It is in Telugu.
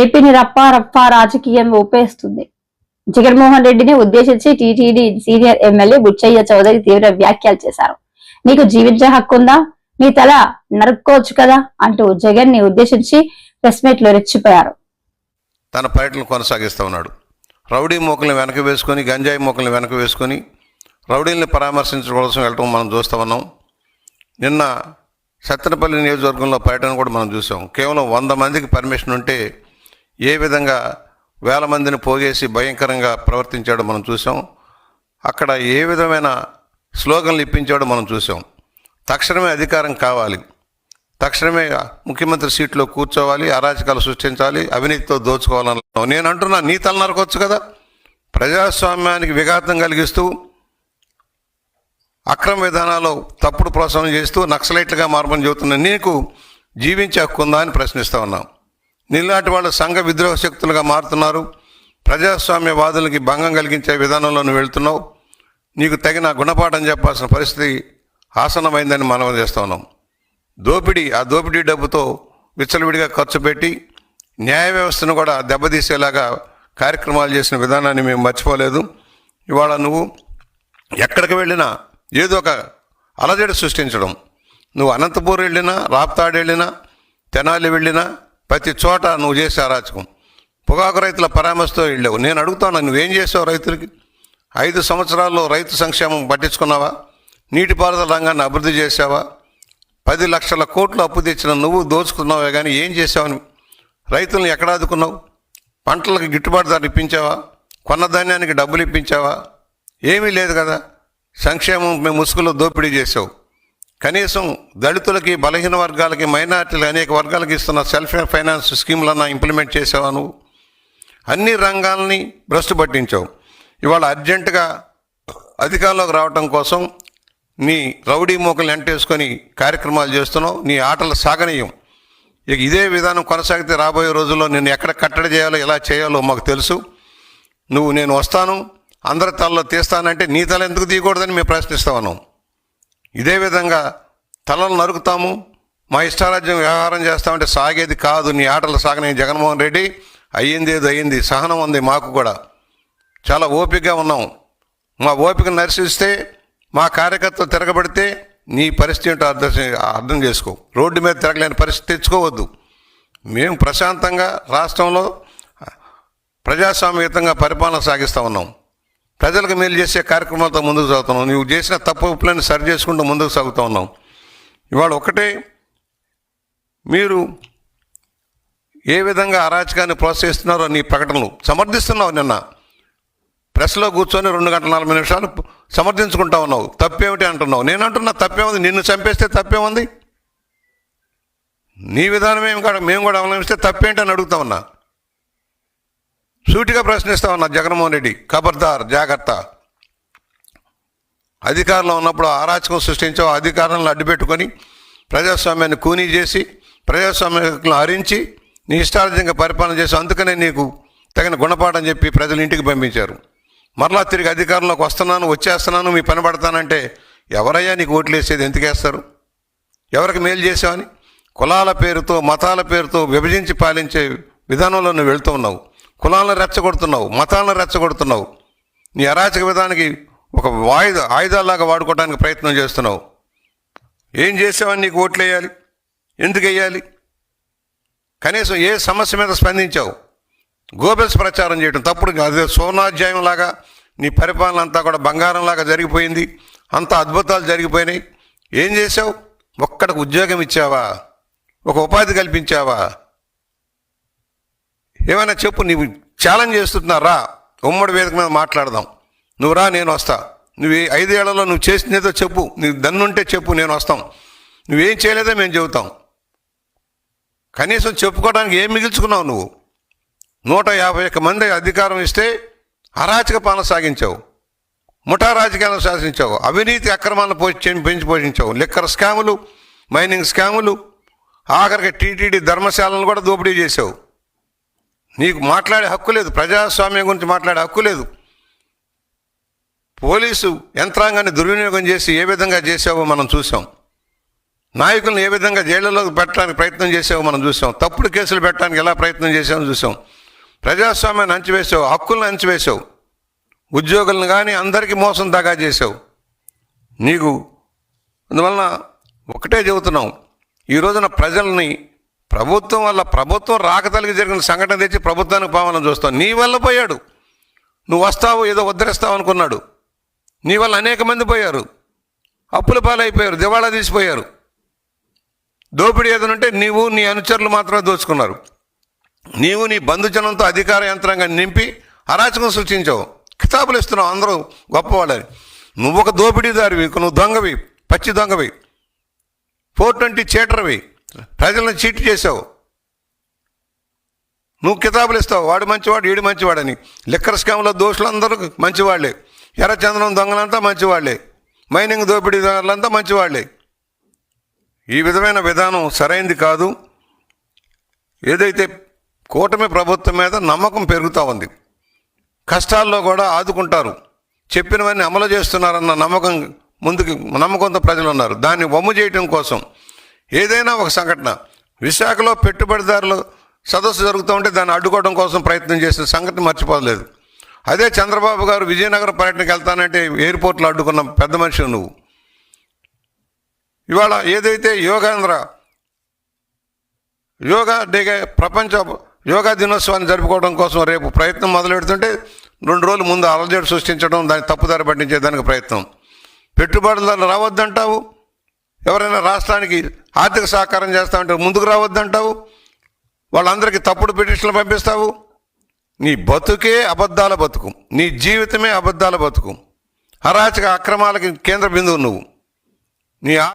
ఏపీని రప్పా రప్పా రాజకీయం ఊపేస్తుంది. జగన్మోహన్ రెడ్డిని ఉద్దేశించి TTD senior MLA Buchaiah Chowdary తీవ్ర వ్యాఖ్యలు చేశారు. నీకు జీవించే హక్కుందా, నీ తల నరుక్కోవచ్చు కదా అంటూ జగన్ ని ఉద్దేశించి ప్రెస్ మీట్ లో రెచ్చిపోయారు. తన పర్యటన కొనసాగిస్తూ ఉన్నాడు. రౌడీ మోకల్ని వెనక వేసుకొని, గంజాయి మోకల్ని వెనక వేసుకొని రౌడీల్ని పరామర్శించడం కోసం వెళ్ళటం మనం చూస్తూ ఉన్నాం. నిన్న సత్తెనపల్లి నియోజకవర్గంలో పర్యటన కూడా మనం చూసాం. కేవలం 100 మందికి పర్మిషన్ ఉంటే ఏ విధంగా వేల మందిని పోగేసి భయంకరంగా ప్రవర్తించాడో మనం చూసాం. అక్కడ ఏ విధమైన స్లోగన్లు ఇప్పించాడో మనం చూసాం. తక్షణమే అధికారం కావాలి, తక్షణమే ముఖ్యమంత్రి సీట్లో కూర్చోవాలి, అరాచకాలు సృష్టించాలి, అవినీతితో దోచుకోవాలన్నా నేను అంటున్నా, నీ తల నరకొచ్చు కదా. ప్రజాస్వామ్యానికి విఘాతం కలిగిస్తూ, అక్రమ విధానాలు తప్పుడు ప్రోత్సాహం చేస్తూ నక్సలైట్లుగా మారమని చెబుతున్న నీకు జీవించే హక్కు ఉందా అని ప్రశ్నిస్తూ ఉన్నాం. నీలాంటి వాళ్ళు సంఘ విద్రోహ శక్తులుగా మారుతున్నారు. ప్రజాస్వామ్యవాదులకి భంగం కలిగించే విధానంలో నువ్వు వెళ్తున్నావు. నీకు తగిన గుణపాఠం చెప్పాల్సిన పరిస్థితి ఆసన్నమైందని మనం చేస్తూ ఉన్నాం. ఆ దోపిడీ డబ్బుతో విచ్చలవిడిగా ఖర్చు పెట్టి న్యాయ వ్యవస్థను కూడా దెబ్బతీసేలాగా కార్యక్రమాలు చేసిన విధానాన్ని మేము మర్చిపోలేదు. ఇవాళ నువ్వు ఎక్కడికి వెళ్ళినా ఏదో ఒక అలజడి సృష్టించడం. నువ్వు అనంతపూర్ వెళ్ళినా, రాప్తాడు వెళ్ళినా, తెనాలి వెళ్ళినా ప్రతి చోట నువ్వు చేసే అరాచకం. పొగాకు రైతుల పరామర్శతో వెళ్ళావు. నేను అడుగుతాను, నువ్వేం చేసావు రైతులకి? 5 సంవత్సరాల్లో రైతు సంక్షేమం పట్టించుకున్నావా? నీటిపారుదల రంగాన్ని అభివృద్ధి చేసావా? 10 లక్షల కోట్లు అప్పు తెచ్చిన నువ్వు దోచుకున్నావే కానీ ఏం చేసావని రైతులను ఎక్కడ ఆదుకున్నావు? పంటలకు గిట్టుబాటు ధర ఇప్పించావా? కొన్న ధాన్యానికి డబ్బులు ఇప్పించావా? ఏమీ లేదు కదా. సంక్షేమం మేము ముసుగులో దోపిడీ చేసావు. కనీసం దళితులకి, బలహీన వర్గాలకి, మైనార్టీలు అనేక వర్గాలకి ఇస్తున్న సెల్ఫ్ ఫైనాన్స్ స్కీములన్నా ఇంప్లిమెంట్ చేసావా? నువ్వు అన్ని రంగాల్ని భ్రష్టు పట్టించావు. ఇవాళ అర్జెంటుగా అధికారంలోకి రావడం కోసం నీ రౌడీ మోకల్ని ఎంటేసుకొని కార్యక్రమాలు చేస్తున్నావు. నీ ఆటలు సాగనీయం. ఇక ఇదే విధానం కొనసాగితే రాబోయే రోజుల్లో నేను ఎక్కడ కట్టడి చేయాలో, ఎలా చేయాలో మాకు తెలుసు. నేను వస్తాను, అందరి తలలో తీస్తానంటే నీ తల ఎందుకు తీయకూడదని మేము ప్రశ్నిస్తా ఉన్నాం. ఇదే విధంగా తలలు నరుకుతాము, మా ఇష్టారాజ్యం వ్యవహారం చేస్తామంటే సాగేది కాదు. నీ ఆటలు సాగనే జగన్మోహన్ రెడ్డి. అయ్యింది ఏదో అయ్యింది. సహనం ఉంది మాకు కూడా. చాలా ఓపికగా ఉన్నాం. మా ఓపిక నశిస్తే, మా కార్యకర్తలు తిరగబడితే నీ పరిస్థితి ఏంటో అర్థం చేసుకో. రోడ్డు మీద తిరగలేని పరిస్థితి తెచ్చుకోవద్దు. మేము ప్రశాంతంగా రాష్ట్రంలో ప్రజాస్వామ్యయుతంగా పరిపాలన సాగిస్తూ ఉన్నాం. ప్రజలకు మేలు చేసే కార్యక్రమాలతో ముందుకు సాగుతున్నాం. నువ్వు చేసిన తప్పులను సరి చేసుకుంటూ ముందుకు సాగుతూ ఉన్నాం. ఇవాళ ఒకటే, మీరు ఏ విధంగా అరాచకాన్ని ప్రోత్సహిస్తున్నారో నీ ప్రకటనలు సమర్థిస్తున్నావు. నిన్న ప్రెస్లో కూర్చొని 2 గంటల 40 నిమిషాలు సమర్థించుకుంటా ఉన్నావు. తప్పేమిటి అంటున్నావు. నేను అంటున్నా తప్పేముంది? నిన్ను చంపేస్తే తప్పేముంది? నీ విధానమే మేము కూడా అవలంబిస్తే తప్పేంటి అని అడుగుతా ఉన్నా. సూటిగా ప్రశ్నిస్తా ఉన్నా. జగన్మోహన్ రెడ్డి ఖబర్దార్, జాగ్రత్త. అధికారంలో ఉన్నప్పుడు అరాచకం సృష్టించావు. అధికారాలను అడ్డుపెట్టుకొని ప్రజాస్వామ్యాన్ని కూనీ చేసి, ప్రజాస్వామ్యాలను హరించి నీ ఇష్టార్థంగా పరిపాలన చేసి, అందుకనే నీకు తగిన గుణపాఠం చెప్పి ప్రజలు ఇంటికి పంపించారు. మరలా తిరిగి అధికారంలోకి వచ్చేస్తున్నాను, మీ పని పడతానంటే ఎవరయ్యా నీకు ఓట్లు వేసేది? ఎందుకు వేస్తారు? ఎవరికి మేలు చేసావని? కులాల పేరుతో, మతాల పేరుతో విభజించి పాలించే విధానంలో నువ్వు వెళ్తూ ఉన్నావు. కులాలను రెచ్చగొడుతున్నావు, మతాలను రెచ్చగొడుతున్నావు. నీ అరాచక విధానానికి ఒక ఆయుధాలాగా వాడుకోవడానికి ప్రయత్నం చేస్తున్నావు. ఏం చేసావని నీకు ఓట్లు వేయాలి? ఎందుకు వేయాలి? కనీసం ఏ సమస్య మీద స్పందించావు? గోబెల్స్ ప్రచారం చేయడం తప్పుడు. అదే సోనాధ్యాయం లాగా నీ పరిపాలన అంతా కూడా బంగారంలాగా జరిగిపోయింది. అంత అద్భుతాలు జరిగిపోయినాయి. ఏం చేసావు? ఒక్కడికి ఉద్యోగం ఇచ్చావా? ఒక ఉపాధి కల్పించావా? ఏమైనా చెప్పు. నీవు ఛాలెంజ్ చేస్తున్నారా? ఉమ్మడి వేదిక మీద మాట్లాడదాం. నువ్వు రా, నేను వస్తా. నువ్వు 5 ఏళ్లలో నువ్వు చేసినదో చెప్పు. నీకు దన్నుంటే చెప్పు, నేను వస్తాం. నువ్వేం చేయలేదో మేము చెబుతాం. కనీసం చెప్పుకోవడానికి ఏం మిగిల్చుకున్నావు నువ్వు? 151 మంది అధికారం ఇస్తే అరాచక పాలన సాగించావు. ముఠా రాజకీయాలను శాసించావు. అవినీతి అక్రమాలను పెంచి పోషించావు. లిక్కర్ స్కాములు, మైనింగ్ స్కాములు, ఆఖరికి టీటీడీ ధర్మశాలను కూడా దోపిడీ చేసావు. నీకు మాట్లాడే హక్కు లేదు. ప్రజాస్వామ్యం గురించి మాట్లాడే హక్కు లేదు. పోలీసు యంత్రాంగాన్ని దుర్వినియోగం చేసి ఏ విధంగా చేసావో మనం చూసాం. నాయకులను ఏ విధంగా జైళ్ళలోకి పెట్టడానికి ప్రయత్నం చేసావో మనం చూసాం. తప్పుడు కేసులు పెట్టడానికి ఎలా ప్రయత్నం చేసామో చూసాం. ప్రజాస్వామ్యాన్ని అంచివేసావు, హక్కులను అంచివేసావు, ఉద్యోగులను కానీ అందరికీ మోసం దగా చేసావు. నీకు అందువలన ఒకటే చెబుతున్నాం, ఈ రోజున ప్రజల్ని ప్రభుత్వం వల్ల, ప్రభుత్వం రాకతలిగి జరిగిన సంఘటన తెచ్చి ప్రభుత్వానికి పావనం చూస్తావు. నీ వల్ల పోయాడు. నువ్వు వస్తావు, ఏదో ఉద్ధరిస్తావు అనుకున్నాడు. నీ వల్ల అనేక మంది పోయారు, అప్పుల పాలైపోయారు, దివాళా తీసిపోయారు. దోపిడీ ఏదనంటే నీవు నీ అనుచరులు మాత్రమే దోచుకున్నారు. నీవు నీ బంధుజనంతో అధికార యంత్రాంగాన్ని నింపి అరాచకం సృష్టించావు. కితాబులు ఇస్తున్నావు అందరూ గొప్పవాళ్ళని. నువ్వు ఒక దోపిడీదారివి, నువ్వు దొంగవి, పచ్చి దొంగవి, 420 చీటర్వి, ప్రజలను చీట్ చేసావు. నువ్వు కితాబులు ఇస్తావు, వాడు మంచివాడు, వీడు మంచివాడని. లిక్కర్ స్కామ్లో దోషులందరూ మంచివాళ్లే, ఎర్రచందనం దొంగలంతా మంచివాళ్లే, మైనింగ్ దోపిడీదారులంతా మంచివాళ్లే. ఈ విధమైన విధానం సరైంది కాదు. ఏదైతే కూటమి ప్రభుత్వం మీద నమ్మకం పెరుగుతూ ఉంది, కష్టాల్లో కూడా ఆదుకుంటారు, చెప్పినవన్నీ అమలు చేస్తున్నారన్న నమ్మకంతో ప్రజలు ఉన్నారు. దాన్ని వమ్ము చేయడం కోసం ఏదైనా ఒక సంఘటన, విశాఖలో పెట్టుబడిదారులు సదస్సు జరుగుతూ ఉంటే దాన్ని అడ్డుకోవడం కోసం ప్రయత్నం చేసిన సంఘటన మర్చిపోలేదు. అదే చంద్రబాబు గారు విజయనగరం పర్యటనకి వెళ్తానంటే ఎయిర్పోర్ట్లో అడ్డుకున్న పెద్ద మనిషి నువ్వు. ఇవాళ ఏదైతే యోగా డేగా ప్రపంచ యోగా దినోత్సవాన్ని జరుపుకోవడం కోసం రేపు ప్రయత్నం మొదలెడుతుంటే 2 రోజుల ముందు అలజడి సృష్టించడం, దాన్ని తప్పుదారి పట్టించేదానికి ప్రయత్నం. పెట్టుబడులు రావద్దంటావు, ఎవరైనా రాష్ట్రానికి ఆర్థిక సహకారం చేస్తామంటే ముందుకు రావద్దంటావు, వాళ్ళందరికీ తప్పుడు పిటిషన్లు పంపిస్తావు. నీ బతుకే అబద్ధాల బతుకు, నీ జీవితమే అబద్ధాల బతుకు, అరాచక అక్రమాలకి కేంద్ర బిందువు నువ్వు. నీ